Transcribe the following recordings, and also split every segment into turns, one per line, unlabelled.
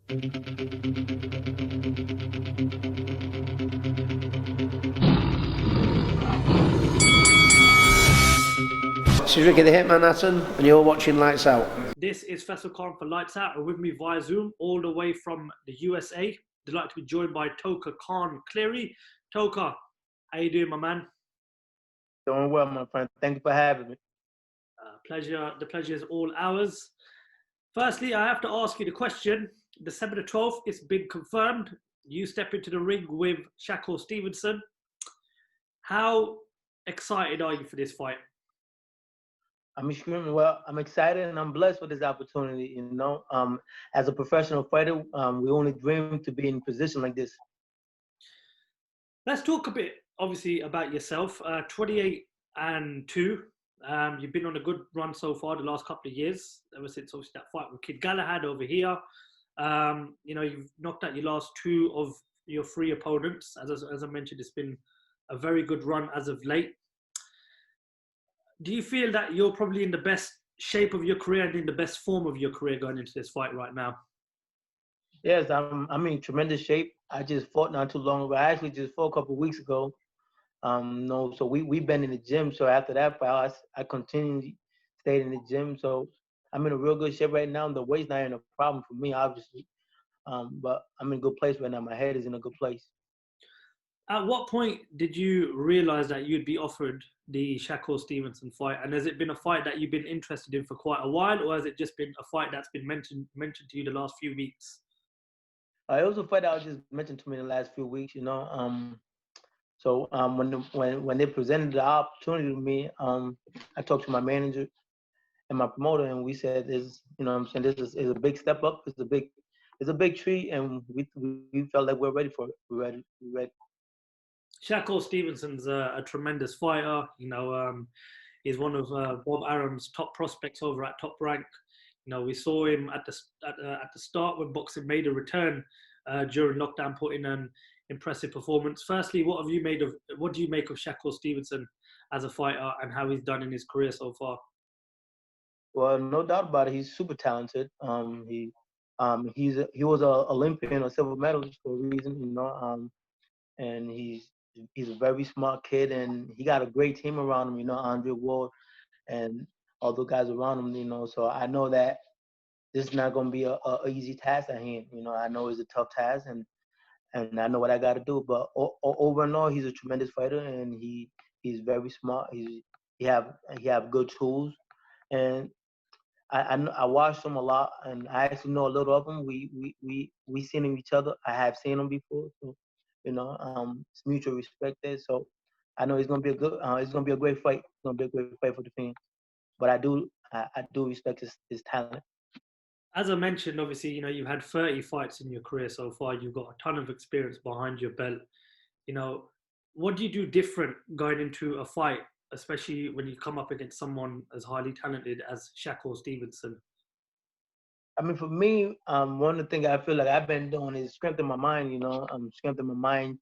This is Ricky the Hitman Hatton, and you're watching Lights Out.
This is Shakur Khan for Lights Out, and with me via Zoom, all the way from the USA. Delighted to be joined by Toka Kahn Clary. Toka, how you doing, my man?
Doing well, my friend. Thank you for having me.
Pleasure. The pleasure is all ours. Firstly, I have to ask you the question. December the 12th, it's been confirmed. You step into the ring with Shakur Stevenson. How excited are you for this fight?
I'm extremely well. I'm excited and I'm blessed with this opportunity. You know, as a professional fighter, we only dream to be in a position like this.
Let's talk a bit, obviously, about yourself. 28-2. You've been on a good run so far the last couple of years, ever since obviously that fight with Kid Galahad over here. You've knocked out your last two of your three opponents. As I mentioned, it's been a very good run as of late. Do you feel that you're probably in the best shape of your career and in the best form of your career going into this fight right now?
Yes, I'm in tremendous shape. I just fought not too long ago. I actually just fought a couple of weeks ago. So we've been in the gym. So after that fight, I continued stayed in the gym. So I'm in a real good shape right now. The weight's not even a problem for me, obviously. But I'm in a good place right now. My head is in a good place.
At what point did you realize that you'd be offered the Shakur Stevenson fight? And has it been a fight that you've been interested in for quite a while, or has it just been a fight that's been mentioned to you the last few weeks?
It was a fight that was just mentioned to me in the last few weeks. You know, when they presented the opportunity to me, I talked to my manager and my promoter, and we said, "This, you know, what I'm saying this is a big step up. It's a big treat, and we felt like we're ready for it. We're ready."
Shakur Stevenson's a tremendous fighter. He's one of Bob Arum's top prospects over at Top Rank. We saw him at the start when boxing made a return during lockdown, put in an impressive performance. Firstly, what do you make of Shakur Stevenson as a fighter and how he's done in his career so far?
Well, no doubt about it. He's super talented. He was an Olympian, a silver medalist for a reason. And he's a very smart kid, and he got a great team around him. Andre Ward and all the guys around him. So I know that this is not going to be a easy task at hand. I know it's a tough task, and I know what I got to do. But over and all, he's a tremendous fighter, and he's very smart. He have good tools, and I watched him a lot, and I actually know a little of him. We seen him each other. I have seen him before, so it's mutual respect there. So I know it's gonna be a great fight. It's gonna be a great fight for the fans. But I do respect his talent.
As I mentioned, obviously, you've had 30 fights in your career so far. You've got a ton of experience behind your belt. What do you do different going into a fight, especially when you come up against someone as highly talented as Shakur Stevenson?
I mean, for me, one of the things I feel like I've been doing is strengthening my mind. Strengthening my mind,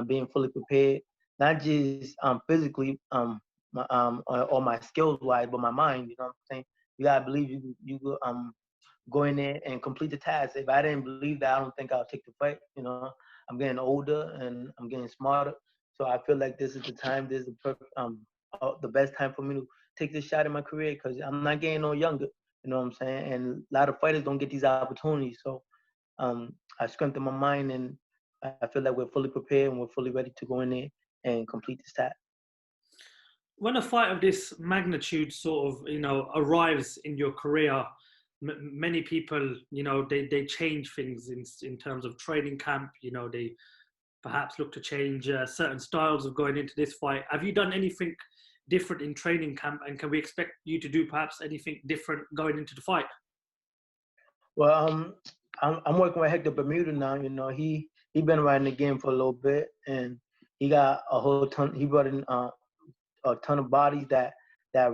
being fully prepared, not just physically, or my skills wise, but my mind. You know what I'm saying? You gotta believe you go in there and complete the task. If I didn't believe that, I don't think I'll take the fight. I'm getting older and I'm getting smarter, so I feel like this is the time. This is the best time for me to take this shot in my career because I'm not getting no younger. You know what I'm saying? And a lot of fighters don't get these opportunities. So I strengthen my mind, and I feel like we're fully prepared and we're fully ready to go in there and complete this task.
When a fight of this magnitude sort of, arrives in your career, many people, they change things in terms of training camp. They perhaps look to change certain styles of going into this fight. Have you done anything different in training camp, and can we expect you to do perhaps anything different going into the fight?
Well, I'm working with Hector Bermuda now. He been around the game for a little bit, and he got a whole ton. He brought in a ton of bodies that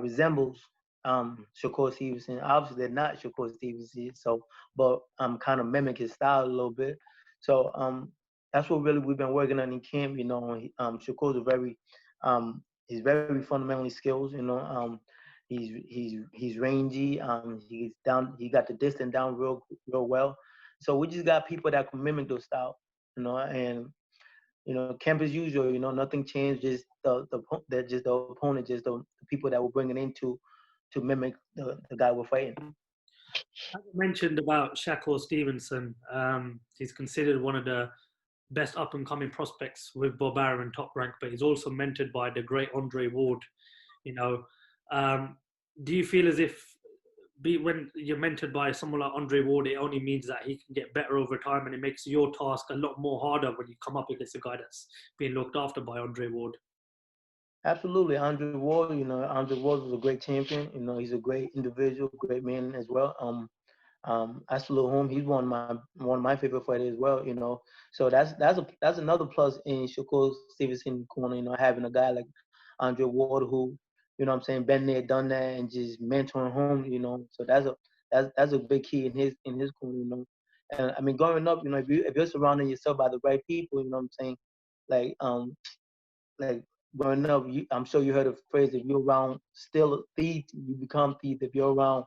resembles Shakur Stevenson. Obviously, they're not Shakur Stevenson, but kind of mimic his style a little bit. So that's what really we've been working on in camp. Shakur's he's very fundamentally skilled. He's rangy. He got the distance down real well. So we just got people that can mimic those style, and camp as usual. Nothing changed. Just the opponent, just the people that we're bringing in to mimic the guy we're fighting.
As you mentioned about Shakur Stevenson, he's considered one of the best up-and-coming prospects with Bob Arum top rank, but he's also mentored by the great Andre Ward. Do you feel as if when you're mentored by someone like Andre Ward, it only means that he can get better over time, and it makes your task a lot more harder when you come up against a guy that's being looked after by Andre Ward?
Absolutely, Andre Ward. Andre Ward was a great champion. He's a great individual, great man as well. I salute him. He's one of my favorite fighters as well. So that's another plus in Shakur Stevenson corner. Having a guy like Andre Ward who, what I'm saying, been there, done that, and just mentoring him. So that's a big key in his corner. And I mean, growing up, if you're surrounding yourself by the right people, what I'm saying, like like growing up, I'm sure you heard the phrase, if you're around still thieves, you become thieves. If you're around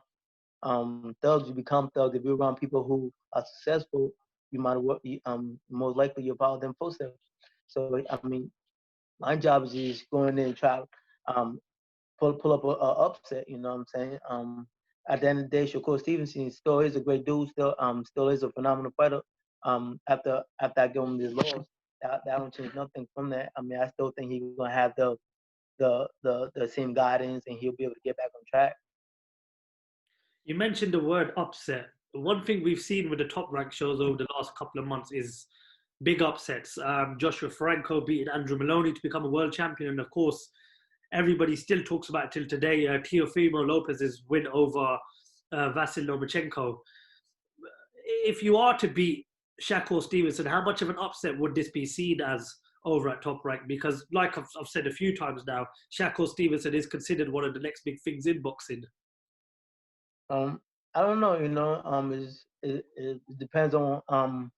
thugs, you become thugs. If you're around people who are successful, you might most likely you'll follow them footsteps. So I mean, my job is just going in and try um, pull up a upset. You know what I'm saying? At the end of the day, Shakur Stevenson still is a great dude. Still is a phenomenal fighter. After I give him this loss, that don't change nothing from that. I mean, I still think he's gonna have the same guidance, and he'll be able to get back on track.
You mentioned the word upset. One thing we've seen with the top rank shows over the last couple of months is big upsets. Joshua Franco beating Andrew Maloney to become a world champion, and of course, everybody still talks about it till today. Teofimo Lopez's win over Vasil Lomachenko. If you are to beat Shakur Stevenson, how much of an upset would this be seen as over at top rank? Because, like I've said a few times now, Shakur Stevenson is considered one of the next big things in boxing.
I don't know. It depends on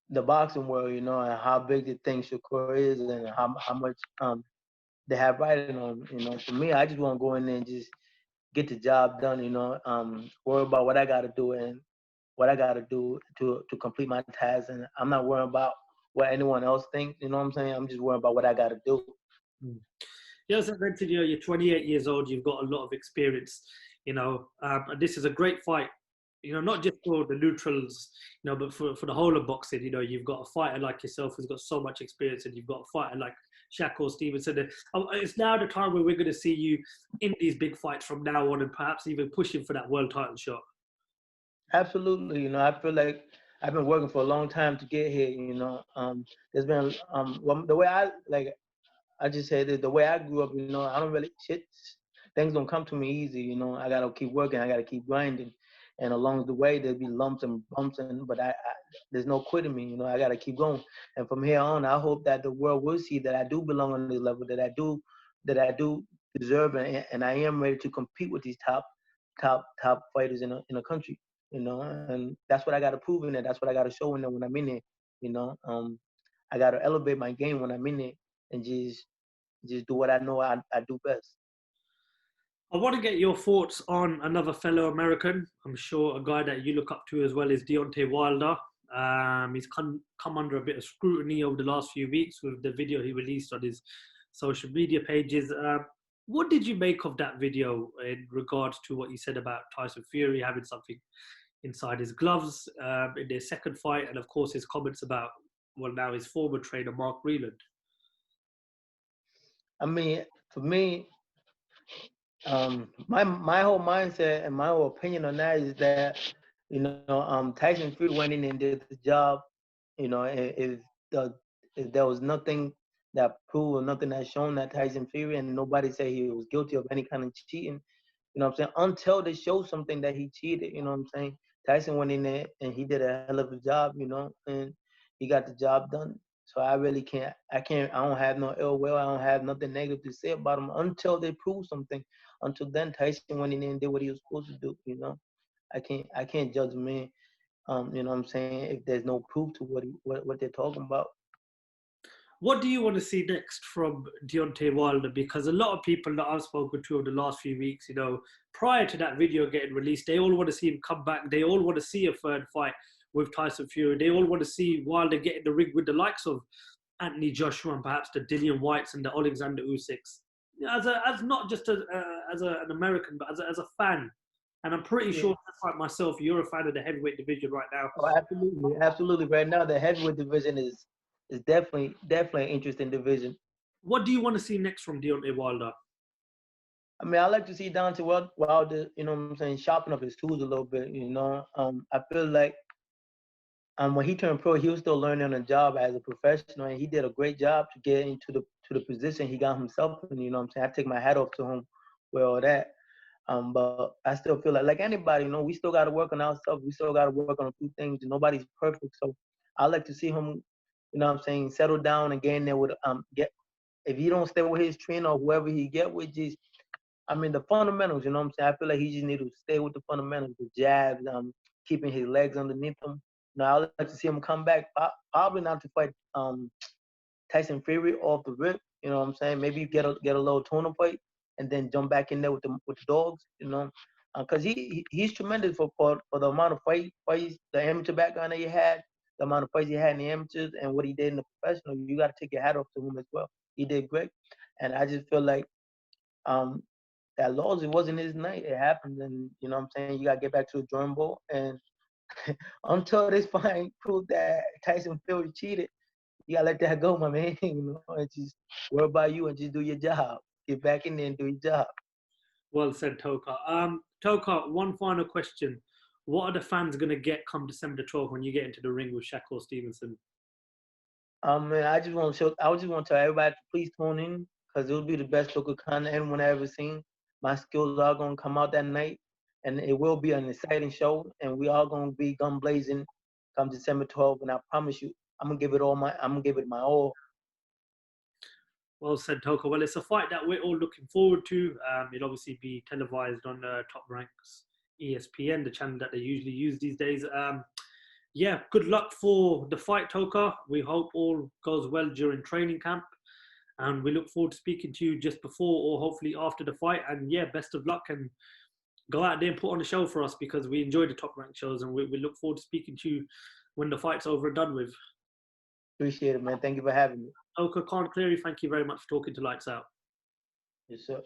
the boxing world, and how big they think Shakur is, and how much they have riding on. For me, I just want to go in there and just get the job done. Worry about what I got to do and what I got to do to complete my task, and I'm not worrying about what anyone else thinks. You know what I'm saying? I'm just worrying about what I got to do.
Yeah, as I mentioned, you're 28 years old. You've got a lot of experience. And this is a great fight. Not just for the neutrals, but for the whole of boxing. You've got a fighter like yourself who's got so much experience, and you've got a fighter like Shakur Stevenson. It's now the time where we're going to see you in these big fights from now on, and perhaps even pushing for that world title shot.
Absolutely. I feel like I've been working for a long time to get here. There's been the way I just said that the way I grew up, I don't really things don't come to me easy. I gotta keep working, I gotta keep grinding, and along the way there'll be lumps and bumps, but I there's no quitting me. I gotta keep going, and from here on, I hope that the world will see that I do belong on this level, that I do deserve, and I am ready to compete with these top fighters in a country. And that's what I gotta prove in it. That's what I gotta show when I'm in it. I gotta elevate my game when I'm in it, and just do what I know I do best.
I want to get your thoughts on another fellow American. I'm sure a guy that you look up to as well is Deontay Wilder. He's come under a bit of scrutiny over the last few weeks with the video he released on his social media pages. What did you make of that video in regards to what you said about Tyson Fury having something inside his gloves in their second fight, and of course his comments about, well, now his former trainer Mark Reland?
I mean, for me, my whole mindset and my whole opinion on that is that Tyson Fury went in and did the job. If there was nothing that proved or nothing that shown that Tyson Fury, and nobody said he was guilty of any kind of cheating. What I'm saying? Until they show something that he cheated, what I'm saying? Tyson went in there and he did a hell of a job, and he got the job done. So I really can't, I don't have no ill will. I don't have nothing negative to say about him until they prove something. Until then, Tyson went in there and did what he was supposed to do, I can't judge a man, what I'm saying, if there's no proof to what they're talking about.
What do you want to see next from Deontay Wilder? Because a lot of people that I've spoken to over the last few weeks, you know, prior to that video getting released, they all want to see him come back. They all want to see a third fight with Tyson Fury. They all want to see Wilder get in the ring with the likes of Anthony Joshua and perhaps the Dillian Whites and the Alexander Usyks. As not just an American, but as a fan. And I'm pretty sure, like myself, you're a fan of the heavyweight division right now.
Oh, absolutely, absolutely. Right now, the heavyweight division is definitely an interesting division.
What do you want to see next from Deontay Wilder?
I mean, I like to see Deontay Wilder, you know what I'm saying, sharpen up his tools a little bit, you know. I feel like when he turned pro, he was still learning on the job as a professional, and he did a great job to get into the position he got himself in, you know what I'm saying. I take my hat off to him with all that. But I still feel like anybody, you know, we still got to work on ourselves. We still got to work on a few things, and nobody's perfect. So I like to see him, you know what I'm saying, settle down and get in there with, if he don't stay with his trainer or whoever he get with, just, I mean, the fundamentals, you know what I'm saying? I feel like he just need to stay with the fundamentals, the jabs, keeping his legs underneath him. Now, I would like to see him come back, probably not to fight Tyson Fury off the rip, you know what I'm saying? Maybe get a little tuna fight and then jump back in there with the dogs, you know? Because he's tremendous for the amount of fights, the amateur background that he had, the amount of fights he had in the amateurs, and what he did in the professional. You got to take your hat off to him as well. He did great. And I just feel like that loss, it wasn't his night. It happened, and you know what I'm saying? You got to get back to the drawing board. And until this fight proves that Tyson Fury cheated, you got to let that go, my man. You know, and just worry about you and just do your job. Get back in there and do your job.
Well said, Toka. Toka, one final question. What are the fans going to get come December 12th when you get into the ring with Shakur Stevenson?
Man, I just want to tell everybody to please tune in, because it will be the best Toka Kahn anyone ever seen. My skills are going to come out that night, and it will be an exciting show, and we are going to be gun blazing come December 12th, and I promise you, I'm going to give it my all.
Well said, Toka. Well, it's a fight that we're all looking forward to. It'll obviously be televised on Top Rank's ESPN, the channel that they usually use these days. Yeah, good luck for the fight, Toka. We hope all goes well during training camp. And we look forward to speaking to you just before or hopefully after the fight. And yeah, best of luck, and go out there and put on a show for us, because we enjoy the Top Rank shows, and we look forward to speaking to you when the fight's over and done with.
Appreciate it, man. Thank you for having me.
Toka Kahn Clary, thank you very much for talking to Lights Out.
Yes, sir.